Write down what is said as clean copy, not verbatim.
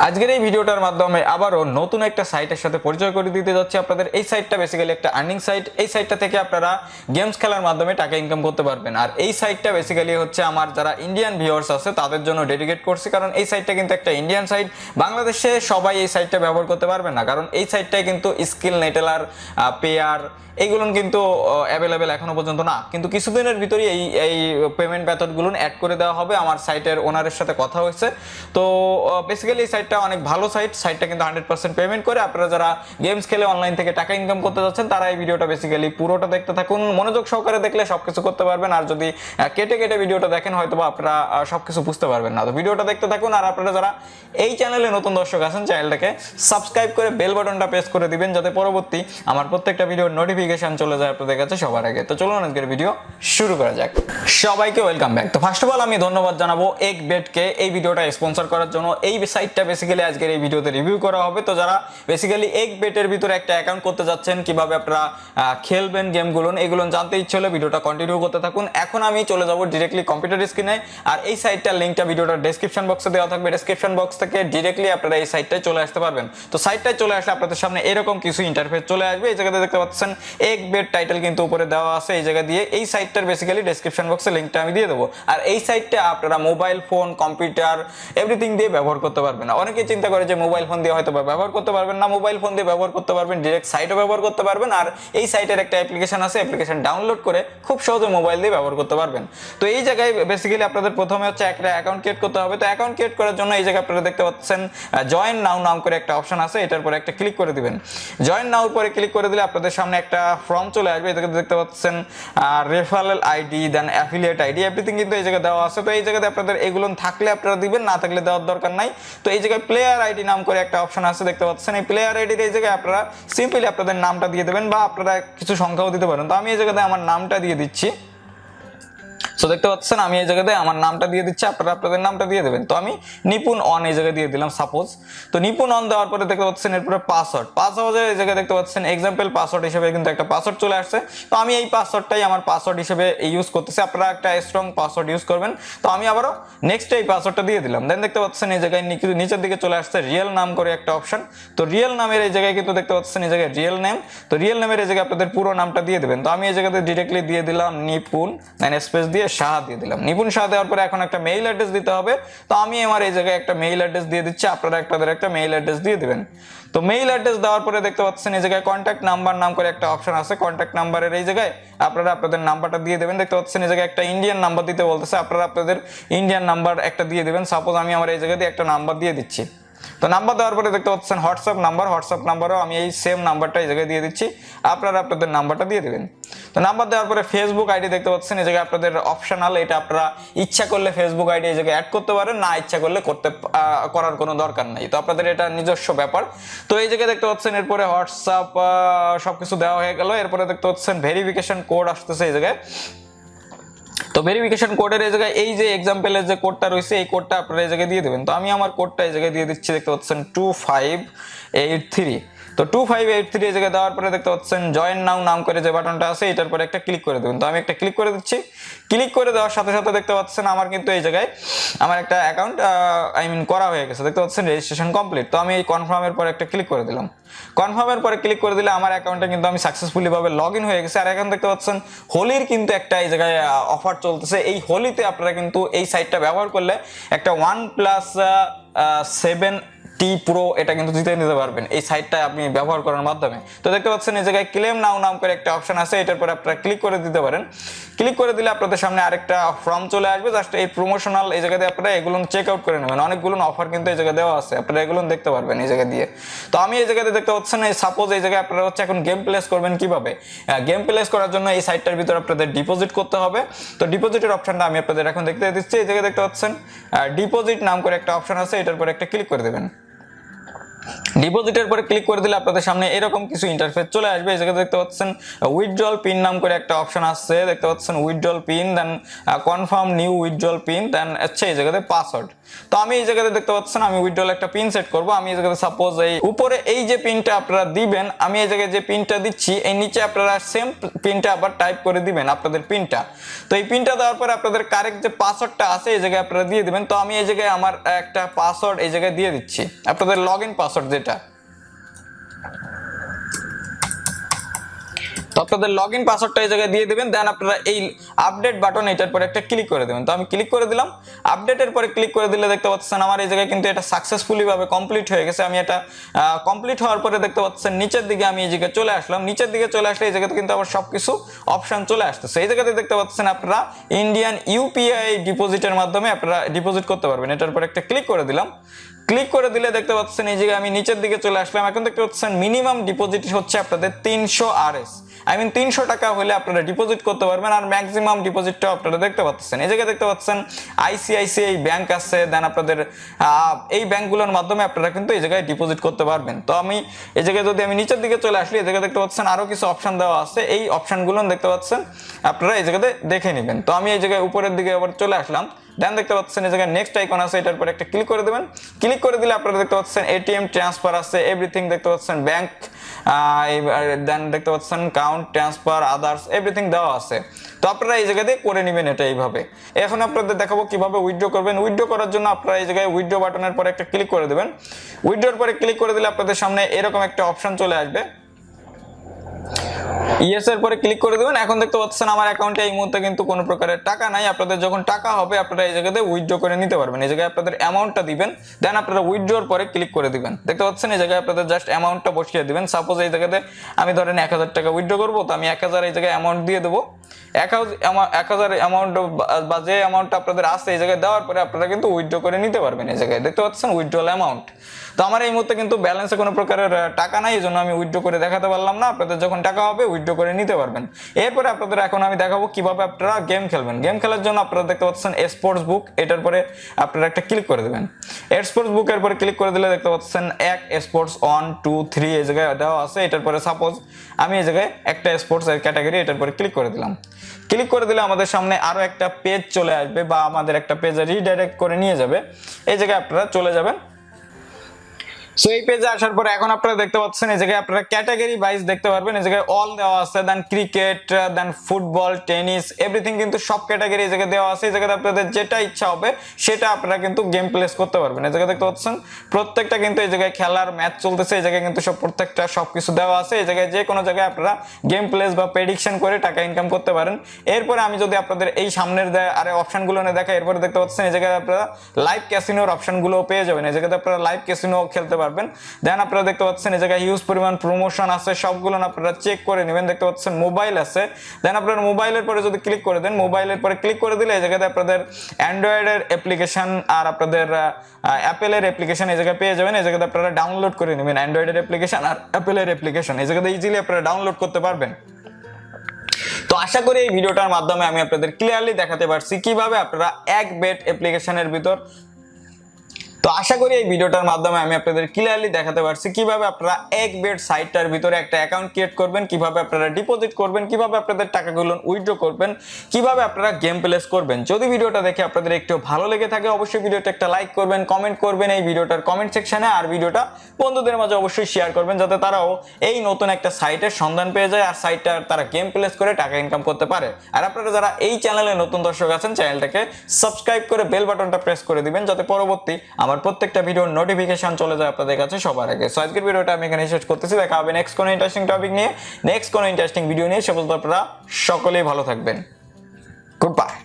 আজকের এই ভিডিওটার মাধ্যমে আবারও নতুন একটা সাইটের সাথে পরিচয় করে দিতে যাচ্ছি আপনাদের। এই সাইটটা বেসিক্যালি একটা আর্নিং সাইট। এই সাইটটা থেকে আপনারা গেমস খেলার মাধ্যমে টাকা ইনকাম করতে পারবেন। আর এই সাইটটা বেসিক্যালি হচ্ছে আমার যারা ইন্ডিয়ান ভিউয়ার্স আছে তাদের জন্য ডেডিকেট করছি, কারণ এই সাইটটা কিন্তু একটা ইন্ডিয়ান সাইট। বাংলাদেশে সবাই এই সাইটটা ব্যবহার করতে পারবে না, কারণ এই সাইটটায় কিন্তু স্কিল নেটেলার পেয়ার এইগুলো কিন্তু অ্যাভেলেবেল এখনো পর্যন্ত না, কিন্তু কিছুদিনের ভিতরেই এই পেমেন্ট মেথডগুলো অ্যাড করে দেওয়া হবে। আমার সাইটের ওনারের সাথে কথা হয়েছে। তো বেসিক্যালি এই সাইটটা অনেক ভালো সাইটটা কিন্তু 100% পেমেন্ট করে। আপনারা যারা গেমস খেলে অনলাইন থেকে টাকা ইনকাম করতে যাচ্ছেন তারা এই ভিডিওটা বেসিক্যালি পুরোটা দেখতে থাকুন, মনোযোগ সহকারে দেখলে সবকিছু করতে পারবেন। আর যদি কেটে কেটে ভিডিওটা দেখেন হয়তো আপনারা সবকিছু বুঝতে পারবেন না। তো ভিডিওটা দেখতে থাকুন। আর আপনারা যারা এই চ্যানেলে নতুন দর্শক আছেন চ্যানেলটাকে সাবস্ক্রাইব করে বেল বাটনটা প্রেস করে দিবেন, যাতে পরবর্তী আমার প্রত্যেকটা ভিডিওর নোটিফিকেশন চলে যায় আপনাদের কাছে সবার আগে। তো চলুন আজকের ভিডিও শুরু করা যাক। সবাইকে ওয়েলকাম ব্যাক। তো ফার্স্ট অফ অল আমি ধন্যবাদ জানাবো EKBET-কে এই ভিডিওটা স্পন্সর করার জন্য। এই সাইটটা বেসিক্যালি আজকের এই ভিডিওতে রিভিউ করা হবে। তো যারা বেসিক্যালি EKBET-এর ভিতরে একটা অ্যাকাউন্ট করতে যাচ্ছেন, কিভাবে আপনারা খেলবেন গেমগুলো, এগুলো জানতে ইচ্ছে হলে ভিডিওটা কন্টিনিউ করতে থাকুন। এখন আমি চলে যাব ডিরেক্টলি কম্পিউটার স্ক্রিনে। আর এই সাইটটার লিঙ্কটা ভিডিওটার ডেসক্রিপশন বক্সে দেওয়া থাকবে। ডেসক্রিপশন বক্স থেকে ডিরেক্টলি আপনারা এই সাইটটায় চলে আসতে পারবেন। তো সাইটটায় চলে আসলে আপনাদের সামনে এরকম কিছু ইন্টারফেস চলে আসবে। এই জায়গাতে দেখতে পাচ্ছেন EKBET টাইটেল কিন্তু উপরে দেওয়া আছে। এই জায়গা দিয়ে এই সাইটটার বেসিক্যালি ডেসক্রিপশন বক্সে লিঙ্কটা আমি দিয়ে দেবো। আর এই সাইটটা আপনারা মোবাইল ফোন, কম্পিউটার এভরিথিং দিয়ে ব্যবহার করতে পারবেন না। অনেকে চিন্তা করে যে মোবাইল ফোন দিয়ে হয়তো ব্যবহার করতে পারবেন না। মোবাইল ফোন দিয়ে ব্যবহার করতে পারবেন, ডিরেক্ট সাইটও ব্যবহার করতে পারবেন। আর এই সাইটের একটা অ্যাপ্লিকেশন আছে, অ্যাপ্লিকেশন ডাউনলোড করে খুব সহজে মোবাইল দিয়ে ব্যবহার করতে পারবেন। তো এই জায়গায় বেসিক্যালি আপনাদের প্রথমে হচ্ছে একটা অ্যাকাউন্ট ক্রিয়েট করতে হবে। তো অ্যাকাউন্ট ক্রিয়েট করার জন্য এই জায়গায় আপনারা দেখতে পাচ্ছেন জয়েন নাও নাম করে একটা অপশন আছে, এটার পরে একটা ক্লিক করে দিবেন। জয়েন নাও পরে ক্লিক করে দিলে আপনাদের সামনে একটা ফর্ম চলে আসবে। এটাকে দেখতে পাচ্ছেন রেফারেল আইডি, দেন অ্যাফিলিয়েট আইডি, এভরিথিং কিন্তু এই জায়গায় দেওয়া আছে। তো এই জায়গাতে আপনাদের এগুলো থাকলে আপনারা দিবেন, না থাকলে দেওয়ার দরকার নাই। তো এই জায়গায় প্লেয়ার আইডি নাম করে একটা অপশন আছে, দেখতে পাচ্ছেন। এই প্লেয়ার আইডির এই জায়গায় আপনারা সিম্পলি আপনাদের নামটা দিয়ে দেবেন, বা আপনারা কিছু সংখ্যাও দিতে পারেন। তো আমি এই জায়গাতে আমার নামটা দিয়ে দিচ্ছি। সো দেখতে পাচ্ছেন আমি এই জায়গাতে আমার নামটা দিয়ে দিচ্ছি, আপনারা আপনাদের নামটা দিয়ে দেবেন। তো আমি নিপুণ অন এই জায়গায় দিয়ে দিলাম সাপোজ। তো নিপুণ অন দেওয়ার পরে দেখতে পাচ্ছেন এরপরে পাসওয়ার্ড এই জায়গায় দেখতে পাচ্ছেন এক্সাম্পল পাসওয়ার্ড হিসেবে কিন্তু একটা পাসওয়ার্ড চলে আসছে। তো আমি এই পাসওয়ার্ডটাই আমার পাসওয়ার্ড হিসেবে ইউজ করতেছি, আপনারা একটা স্ট্রং পাসওয়ার্ড ইউজ করবেন। তো আমি আবারও নেক্সট এই পাসওয়ার্ডটা দিয়ে দিলাম। দেন দেখতে পাচ্ছেন এই জায়গায় নিচের দিকে চলে আসছে রিয়েল নাম করে একটা অপশন। তো রিয়েল নামের এই জায়গায় কিন্তু দেখতে পাচ্ছেন এই জায়গায় রিয়েল নেম। তো রিয়েল নামের এই জায়গায় আপনাদের পুরো নামটা দিয়ে দেবেন। তো আমি এই জায়গাতে ডিরেক্টলি দিয়ে দিলাম নিপুণ, দেন স্পেস দিয়ে শাহ দিয়ে দিলাম। নিপুণ শাহ দেওয়ার পরে এখন একটা মেইল অ্যাড্রেস দিতে হবে। তো আমি আমার এই জায়গায় একটা মেইল অ্যাড্রেস দিয়ে দিচ্ছি, আপনারা আপনাদের একটা মেইল অ্যাড্রেস দিয়ে দিবেন। তো মেইল অ্যাড্রেস দেওয়ার পরে দেখতে পাচ্ছেন এই জায়গায় কন্ট্যাক্ট নাম্বার নাম করে একটা অপশন আছে। কন্ট্যাক্ট নাম্বারের এই জায়গায় আপনারা আপনাদের নাম্বারটা দিয়ে দেবেন। দেখতে পাচ্ছেন এই জায়গায় একটা ইন্ডিয়ান নাম্বার দিতে বলতেছে, আপনারা আপনাদের ইন্ডিয়ান নাম্বার একটা দিয়ে দেবেন। সাপোজ আমি আমার এই জায়গা দিয়ে একটা নাম্বার দিয়ে দিচ্ছি। তো নাম্বার দেওয়ার পরে দেখতে পাচ্ছেন হোয়াটসঅ্যাপ নাম্বারও আমি এই সেম নাম্বারটা এই জায়গায় দিয়ে দিচ্ছি, আপনারা আপনাদের নাম্বারটা দিয়ে দেবেন। তো নাম্বার দেওয়ার পরে ফেসবুক আইডি দেখতে পাচ্ছেন এই জায়গায় আপনাদের অপশনাল, এটা আপনারা ইচ্ছা করলে ফেসবুক আইডি এই জায়গায় অ্যাড করতে পারেন, না ইচ্ছা করলে করার কোনো দরকার নাই। তো আপনাদের এটা নিজস্ব ব্যাপার। তো এই জায়গায় দেখতে পাচ্ছেন এরপরে হোয়াটসঅ্যাপ সবকিছু দেওয়া হয়ে গেল। এরপরে দেখতে পাচ্ছেন ভেরিফিকেশন কোড আসতেছে এই জায়গায়। তো ভেরিফিকেশন কোডের এই জায়গায় এই যে এক্সাম্পলের যে কোডটা রয়েছে এই কোডটা আপনারা এই জায়গায় দিয়ে দেবেন। তো আমি আমার কোডটা এই জায়গায় দিয়ে দিচ্ছি, দেখতে পাচ্ছেন 2583। তো 2583 এই জায়গায় দেওয়ার পরে দেখতে পাচ্ছেন জয়েন নাও নাম করে যে বাটনটা আছে এটার পরে একটা ক্লিক করে দেবেন। তো আমি একটা ক্লিক করে দিচ্ছি। ক্লিক করে দেওয়ার সাথে সাথে দেখতে পাচ্ছেন আমার কিন্তু এই জায়গায় আমার একটা অ্যাকাউন্ট করা হয়ে গেছে, দেখতে পাচ্ছেন রেজিস্ট্রেশন কমপ্লিট। তো আমি এই কনফার্মের পরে একটা ক্লিক করে দিলাম। কনফার্মের পরে ক্লিক করে দিলে আমার অ্যাকাউন্টে কিন্তু আমি সাকসেসফুলি ভাবে লগ ইন হয়ে গেছে। আর এখন দেখতে পাচ্ছেন হোলির কিন্তু একটা এই জায়গায় অফার চলতেছে। এই হোলিতে আপনারা কিন্তু এই সাইটটা ব্যবহার করলে একটা OnePlus 7T Pro এটা কিন্তু জিতে নিতে পারবেন এই সাইটটা আপনি ব্যবহার করার মাধ্যমে। তো দেখতে পাচ্ছেন এই জায়গায় ক্লেম নাও নাম করে একটা অপশন আছে, এটার পরে আপনারা ক্লিক করে দিতে পারেন। ক্লিক করে দিলে আপনাদের সামনে আরেকটা ফর্ম চলে আসবে, জাস্ট এই প্রমোশনাল এই জায়গাতে আপনারা এগুলো চেক আউট করে নেবেন। অনেকগুলো অফার কিন্তু এই জায়গায় দেওয়া আছে, আপনারা এগুলো দেখতে পারবেন এই জায়গা দিয়ে। তো আমি এই জায়গাতে দেখতে পাচ্ছেন এই সাপোজ এই জায়গায় আপনারা হচ্ছে এখন গেম প্লেস করবেন কিভাবে। গেম প্লেস করার জন্য এই সাইটটার ভিতরে আপনাদের ডিপোজিট করতে হবে। তো ডিপোজিটের অপশনটা আমি আপনাদের এখন দেখতে দিচ্ছি। এই জায়গায় দেখতে পাচ্ছেন ডিপোজিট নাম করে একটা অপশন আছে, এটার পরে একটা ক্লিক করে দেবেন। ডিপোজিটের পরে ক্লিক করে দিলে আপনাদের সামনে এরকম কিছু ইন্টারফেস চলে আসবে। এই জায়গায় দেখতে পাচ্ছেন উইথড্রল পিন নাম করে একটা অপশন আসছে, দেখতে পাচ্ছেন উইথড্রল পিন, দেন কনফার্ম নিউ উইথড্রল পিন, দেন আচ্ছা এই জায়গাতে পাসওয়ার্ড। তো আমি এই জায়গাতে দেখতে পাচ্ছেন আমি উইথড্রল একটা পিন সেট করব। আমি এই জায়গাতে সাপোজ এই উপরে এই যে পিনটা আপনারা দিবেন, আমি এই জায়গায় যে পিনটা দিচ্ছি এই নিচে আপনারা সেম পিনটা আবার টাইপ করে দিবেন আপনাদের পিনটা। তো এই পিনটা দেওয়ার পরে আপনাদের কারেক্ট যে পাসওয়ার্ডটা আছে এই জায়গায় আপনারা দিয়ে দিবেন। তো আমি এই জায়গায় আমার একটা পাসওয়ার্ড এই জায়গায় দিয়ে দিচ্ছি, আপনাদের লগইন পাসওয়ার্ড যেটা। তো আপনাদের লগইন পাসওয়ার্ডটা এই জায়গায় দিয়ে দিবেন, দেন আপনারা এই আপডেট বাটন এটার পরে একটা ক্লিক করে দেবেন। তো আমি ক্লিক করে দিলাম, আপডেটের পরে ক্লিক করে দিলে দেখতে পাচ্ছেন আমার এই জায়গায় কিন্তু এটা সাকসেসফুলি ভাবে কমপ্লিট হয়ে গেছে। আমি এটা কমপ্লিট হওয়ার পরে দেখতে পাচ্ছেন নিচের দিকে আমি এই জায়গায় চলে আসলাম। নিচের দিকে চলে আসলে এই জায়গাতে কিন্তু আবার সবকিছু অপশন চলে আসতেছে। এই জায়গাতে দেখতে পাচ্ছেন আপনারা ইন্ডিয়ান ইউপিআই ডিপোজিটের মাধ্যমে আপনারা ডিপোজিট করতে পারবেন। এটার পরে একটা ক্লিক করে দিলাম। ক্লিক করে দিলে দেখতে পাচ্ছেন এই জায়গায় আমি নিচের দিকে চলে আসলাম। এখন দেখতে পাচ্ছেন মিনিমাম ডিপোজিট হচ্ছে আপনাদের 300 RS, আই মিন 300 টাকা হলে আপনারা ডিপোজিট করতে পারবেন। আর ম্যাক্সিমাম ডিপোজিটটাও আপনারা দেখতে পাচ্ছেন। এই জায়গায় দেখতে পাচ্ছেন আইসিআইসিআই ব্যাংক আছে, দেন আপনাদের এই ব্যাংকগুলোর মাধ্যমে আপনারা কিন্তু এই জায়গায় ডিপোজিট করতে পারবেন। তো আমি এই জায়গায় যদি আমি নিচের দিকে চলে আসলে এই জায়গায় দেখতে পাচ্ছেন আরো কিছু অপশন দেওয়া আছে, এই অপশনগুলো দেখতে পাচ্ছেন আপনারা এই জায়গাতে দেখে নেবেন। তো আমি এই জায়গায় উপরের দিকে আবার চলে আসলাম, দেন দেখতে পাচ্ছেন এই জায়গায় নেক্সট আইকন আছে, এটার পর একটা ক্লিক করে দেবেন। ক্লিক করে দিলে আপনারা দেখতে পাচ্ছেন এটিএম ট্রান্সফার আছে, এভরিথিং দেখতে পাচ্ছেন ব্যাংক, দেন দেখতে পাচ্ছেন কাউন্ট ট্রান্সফার আদার্স এভরিথিং দেওয়া আছে। তো আপনারা এই জায়গাতে করে নেবেন এটা এইভাবে। এখন আপনাদের দেখাবো কিভাবে উইথড্র করবেন। উইথড্র করার জন্য আপনারা এই জায়গায় উইথড্র বাটনের পরে একটা ক্লিক করে দেবেন। উইথড্রর পরে ক্লিক করে দিলে আপনাদের সামনে এরকম একটা অপশন চলে আসবে, ইয়েস এর পরে ক্লিক করে দেবেন। এখন দেখতে পাচ্ছেন আমার অ্যাকাউন্টে এই মুহূর্তে কিন্তু কোনো প্রকারের টাকা নাই। আপনাদের যখন টাকা হবে আপনারা এই জায়গাতে উইথড্র করে নিতে পারবেন। এই জায়গায় আপনাদের অ্যামাউন্টটা দিবেন, দেন আপনারা উইথড্রর পরে ক্লিক করে দিবেন। দেখতে পাচ্ছেন এই জায়গায় আপনাদের জাস্ট অ্যামাউন্টটা বসিয়ে দিবেন। সাপোজ এই জায়গাতে আমি ধরেন 1000 টাকা উইথড্র করবো, তো আমি 1000 এই জায়গায় অ্যামাউন্ট দিয়ে দেবো। 1000 অ্যামাউন্ট বা যে অ্যামাউন্টটা আপনাদের আছে এই জায়গায় দেওয়ার পরে আপনারা কিন্তু উইথড্র করে নিতে পারবেন। এই জায়গায় দেখতে পাচ্ছেন উইথড্রল অ্যামাউন্ট। তো আমার এই মুহূর্তে কিন্তু ব্যালেন্সে কোনো প্রকারের টাকা নাই, এই জন্য আমি উইথড্র করে দেখাতে পারলাম না। আপনাদের যখন টাকা হবে উইথড্র করে নিতে পারবেন। এরপরে আপনাদের এখন আমি দেখাবো কিভাবে আপনারা গেম খেলবেন। গেম খেলার জন্য আপনারা দেখতে পাচ্ছেন স্পোর্টস বুক, এটার পরে আপনারা একটা ক্লিক করে দেবেন। স্পোর্টস বুকের পরে ক্লিক করে দিলে দেখতে পাচ্ছেন এক স্পোর্টস 1 2 3 এই জায়গায় দেওয়া আছে। এটার পরে সাপোজ আমি এই জায়গায় একটা স্পোর্টস এর ক্যাটাগরি, এটার পরে ক্লিক করে দিলাম। ক্লিক করে দিলে আমাদের সামনে আরো একটা পেজ চলে আসবে বা আমাদের একটা পেজে রিডাইরেক্ট করে নিয়ে যাবে। এই জায়গায় আপনারা চলে যাবেন। সো এই পেজে আসার পরে এখন আপনারা দেখতে পাচ্ছেন এই জায়গায় আপনারা ক্যাটাগরি ওয়াইজ দেখতে পারবেন। এই জায়গায় অল দেওয়া আছে, দেন ক্রিকেট, দেন ফুটবল, টেনিস এভরিথিং কিন্তু সব ক্যাটাগরি এই জায়গায় দেওয়া আছে। এই জায়গায় আপনাদের যেটা ইচ্ছা হবে সেটা আপনারা কিন্তু গেম প্লেস করতে পারবেন। এই জায়গায় দেখতে পাচ্ছেন প্রত্যেকটা কিন্তু এই জায়গায় খেলার ম্যাচ চলতেছে। এই জায়গায় কিন্তু প্রত্যেকটা সবকিছু দেওয়া আছে। এই জায়গায় যে কোনো জায়গায় আপনারা গেম প্লেস বা প্রেডিকশন করে টাকা ইনকাম করতে পারেন। এরপরে আমি যদি আপনাদের এই সামনের আরে অপশনগুলো দেখাই, এরপরে দেখতে পাচ্ছেন এই জায়গায় আপনারা লাইভ ক্যাসিনোর অপশনগুলো পেয়ে যাবেন। এই জায়গাতে আপনারা লাইভ ক্যাসিনো খেলতে পারবেন। দেন আপনারা দেখতে পাচ্ছেন এই জায়গায় হিউজ পরিমাণ প্রমোশন আছে, সবগুলো আপনারা চেক করে নেবেন। দেখতে পাচ্ছেন মোবাইল আছে, দেন আপনারা মোবাইলের পরে যদি ক্লিক করে দেন, মোবাইলের পরে ক্লিক করে দিলে এই জায়গাতে আপনাদের অ্যান্ড্রয়েডের অ্যাপ্লিকেশন আর আপনাদের অ্যাপেলের অ্যাপ্লিকেশন এই জায়গায় পেয়ে যাবেন। এই জায়গাতে আপনারা ডাউনলোড করে নেবেন অ্যান্ড্রয়েডের অ্যাপ্লিকেশন আর অ্যাপেলের অ্যাপ্লিকেশন এই জায়গাতে ইজিলি আপনারা ডাউনলোড করতে পারবেন। তো আশা করি এই ভিডিওটার মাধ্যমে আমি আপনাদের ক্লিয়ারলি দেখাতে পারছি কিভাবে আপনারা EKBET অ্যাপ্লিকেশনের ভিতর EKBET সাইটটার ভিতরে একটা অ্যাকাউন্ট ক্রিয়েট করবেন, কিভাবে আপনারা ডিপোজিট করবেন, কিভাবে আপনাদের টাকাগুলো উইথড্র করবেন, কিভাবে আপনারা গেম প্লেস করবেন। যদি ভিডিওটা দেখে আপনাদের একটু ভালো লেগে থাকে অবশ্যই ভিডিওটা একটা লাইক করবেন, কমেন্ট করবেন এই ভিডিওটার কমেন্ট সেকশনে, আর ভিডিওটা বন্ধুদের মাঝে অবশ্যই শেয়ার করবেন যাতে তারাও এই নতুন একটা সাইটের সন্ধান পেয়ে যায় আর সাইটটা তারা গেম প্লেস করে টাকা ইনকাম করতে পারে। আর আপনারা যারা এই চ্যানেলে নতুন দর্শক আছেন চ্যানেলটাকে সাবস্ক্রাইব করে বেল বাটনটা প্রেস করে দিবেন যাতে পরবর্তী আমার প্রত্যেকটা ভিডিওর নোটিফিকেশন চলে যায় আপনাদের কাছে সবার আগে। সো আজকের ভিডিওটা আমি এখানে শেষ করতেছি। দেখা হবে নেক্সট কোনো ইন্টারেস্টিং টপিক নিয়ে, নেক্সট কোনো ইন্টারেস্টিং ভিডিও নিয়ে। সে পর্যন্ত আপনারা সকলেই ভালো থাকবেন। Good bye.